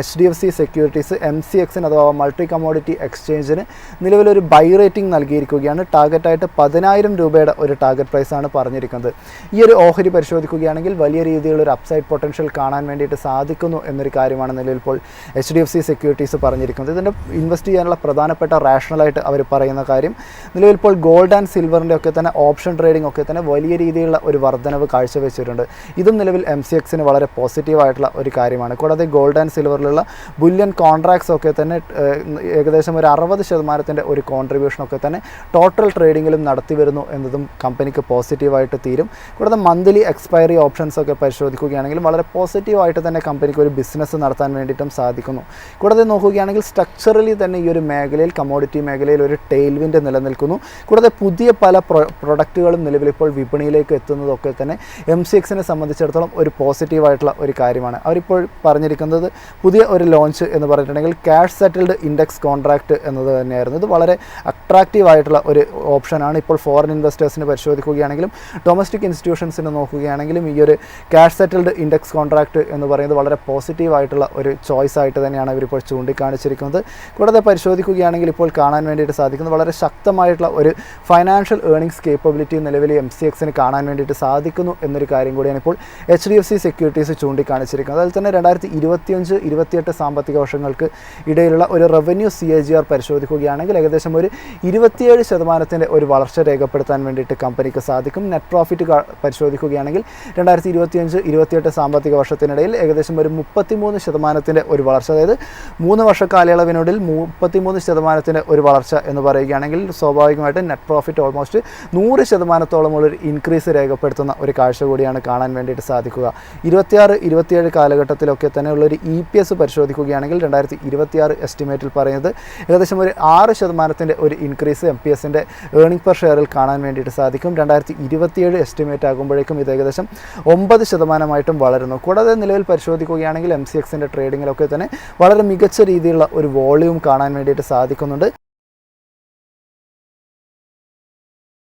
HDFC securities MCX അഥവാ multi commodity എക്സ്ചേഞ്ചിന് നിലവിലൊരു by rating നൽകിയിരിക്കുകയാണ്. ടാർഗറ്റായിട്ട് 10,000 രൂപയുടെ ഒരു ടാർഗറ്റ് പ്രൈസാണ് പറഞ്ഞിരിക്കുന്നത്. ഈ ഒരു ഓഹരി പരിശോധിക്കുകയാണെങ്കിൽ വലിയ രീതിയിലുള്ള ഒരു അപ്സൈഡ് പൊട്ടൻഷ്യൽ കാണാൻ വേണ്ടിയിട്ട് സാധിക്കുന്നു എന്നൊരു കാര്യമാണ് നിലവിൽ ഇപ്പോൾ HDFC സെക്യൂരിറ്റീസ് പറഞ്ഞിരിക്കുന്നത്. ഇതിൻ്റെ ഇൻവെസ്റ്റ് ചെയ്യാനുള്ള പ്രധാനപ്പെട്ട റാഷണലായിട്ട് അവർ പറയുന്ന കാര്യം നിലവിൽ ഇപ്പോൾ ഗോൾഡ് ആൻഡ് സിൽവറിൻ്റെ ഒക്കെ തന്നെ ഓപ്ഷൻ ട്രേഡിംഗ് ഒക്കെ തന്നെ വലിയ രീതിയിലുള്ള ഒരു വർധനവ് കാഴ്ചവെച്ചിട്ടുണ്ട്. ഇതും നിലവിൽ MCXന് വളരെ പോസിറ്റീവായിട്ടുള്ള ഒരു കാര്യമാണ്. കൂടാതെ ഗോൾഡ് ആൻഡ് സിൽവറിലുള്ള ബുല്യൻ കോൺട്രാക്ട്സ് ഒക്കെ തന്നെ ഏകദേശം ഒരു 60% ഒരു കോൺട്രിബ്യൂഷനൊക്കെ തന്നെ ടോട്ടൽ ട്രേഡിങ്ങിലും നടത്തി വരുന്നു എന്നതും കമ്പനിക്ക് പോസിറ്റീവായിട്ട് തീരും. കൂടാതെ മന്ത്ലി എക്സ്പയറി ഓപ്ഷൻസ് ഒക്കെ പരിശോധിക്കുകയാണെങ്കിൽ വളരെ പോസിറ്റീവായിട്ട് തന്നെ കമ്പനിക്ക് ഒരു ബിസിനസ് നടത്താൻ വേണ്ടിയിട്ടും സാധിക്കുന്നു. കൂടാതെ നോക്കുകയാണെങ്കിൽ സ്ട്രക്ചറലി തന്നെ ഈ ഒരു മേഖലയിൽ കമ്മോഡിറ്റി മേഖലയിൽ ഒരു ടെയിൽ വിൻഡ് നിലനിൽക്കുന്നു. കൂടാതെ പുതിയ പല പ്രൊഡക്റ്റുകളും നിലവിലിപ്പോൾ വിപണിയിലേക്ക് എത്തുന്നതൊക്കെ തന്നെ MCXനെ സംബന്ധിച്ചിടത്തോളം ഒരു പോസിറ്റീവായിട്ടുള്ള ഒരു കാര്യമാണ്. അവരിപ്പോൾ പറഞ്ഞിരിക്കുന്നത് പുതിയ ഒരു ലോഞ്ച് എന്ന് പറഞ്ഞിട്ടുണ്ടെങ്കിൽ ക്യാഷ് സെറ്റിൽഡ് ഇൻഡെക്സ് കോൺട്രാക്റ്റ് എന്നത് തന്നെയായിരുന്നു. ഇത് വളരെ അട്രാക്റ്റീവ് ആയിട്ടുള്ള ഒരു ഓപ്ഷനാണ്. ഇപ്പോൾ ഫോറിൻ ഇൻവെസ്റ്റേഴ്സിന് പരിശോധിക്കുകയാണെങ്കിലും ഡൊമസ്റ്റിക് ഇൻസ്റ്റിറ്റ്യൂഷൻസിന് നോക്കുകയാണെങ്കിലും ഈ ഒരു ക്യാഷ് സെറ്റിൽഡ് ഇൻഡെക്സ് കോൺട്രാക്റ്റ് എന്ന് പറയുന്നത് വളരെ പോസിറ്റീവായിട്ടുള്ള ഒരു ചോയ്സ് ആയിട്ട് തന്നെയാണ് ഇവരിപ്പോൾ ചൂണ്ടിക്കാണിച്ചിരിക്കുന്നത്. കൂടാതെ പരിശോധിക്കുകയാണെങ്കിൽ ഇപ്പോൾ കാണാൻ വേണ്ടിയിട്ട് സാധിക്കുന്നത് വളരെ ശക്തമായിട്ടുള്ള ഒരു ഫൈനാൻഷ്യൽ ഏർണിംഗ്സ് കേപ്പബിലിറ്റി നിലവിൽ MCXന് കാണാൻ വേണ്ടിയിട്ട് സാധിക്കുന്നു എന്നൊരു കാര്യം കൂടിയാണ് ഇപ്പോൾ HDFC സെക്യൂരിറ്റീസ് ചൂണ്ടിക്കാണിച്ചിരിക്കുന്നത്. അതിൽ തന്നെ 2025-28 സാമ്പത്തിക വർഷങ്ങൾക്ക് ഇടയിലുള്ള ഒരു റവന്യൂ CAGR പരിശോധിക്കുകയാണെങ്കിൽ ഏകദേശം ഒരു 27% ഒരു വളർച്ച രേഖപ്പെടുത്താൻ വേണ്ടിയിട്ട് കമ്പനിക്ക് സാധിക്കും. നെറ്റ് പ്രോഫിറ്റ് പരിശോധിക്കുകയാണെങ്കിൽ 2025-28 സാമ്പത്തിക വർഷത്തിനിടയിൽ ഏകദേശം ഒരു 33% ഒരു വളർച്ച, അതായത് 3 വർഷ കാലയളവിനുള്ളിൽ 33% ഒരു വളർച്ച എന്ന് പറയുകയാണെങ്കിൽ സ്വാഭാവികമായിട്ടും നെറ്റ് പ്രോഫിറ്റ് ഓൾമോസ്റ്റ് 100%-ഓളമുള്ളൊരു ഇൻക്രീസ് രേഖപ്പെടുത്തുന്ന ഒരു കാഴ്ച കൂടിയാണ് കാണാൻ വേണ്ടിയിട്ട് സാധിക്കുക. 26-27 കാലഘട്ടത്തിലൊക്കെ തന്നെ ഉള്ളൊരു EPS പരിശോധിക്കുകയാണെങ്കിൽ 2026 എസ്റ്റിമേറ്റിൽ പറയുന്നത് ഏകദേശം ഒരു 6% ഒരു ഇൻക്രീസ് MPSൻ്റെ ഏർണിംഗ് പെർ ഷെയറിൽ കാണാൻ വേണ്ടിയിട്ട് സാധിക്കും. 2027 എസ്റ്റിമേറ്റ് ആകുമ്പോഴേക്കും ഇത് ഏകദേശം 9% വളരുന്നു. കൂടാതെ നിലവിൽ പരിശോധിക്കുകയാണെങ്കിൽ MCXൻ്റെ ട്രേഡിങ്ങിലൊക്കെ തന്നെ വളരെ മികച്ച രീതിയിലുള്ള ഒരു വോളിയൂം കാണാൻ വേണ്ടിയിട്ട് സാധിക്കുന്നുണ്ട്.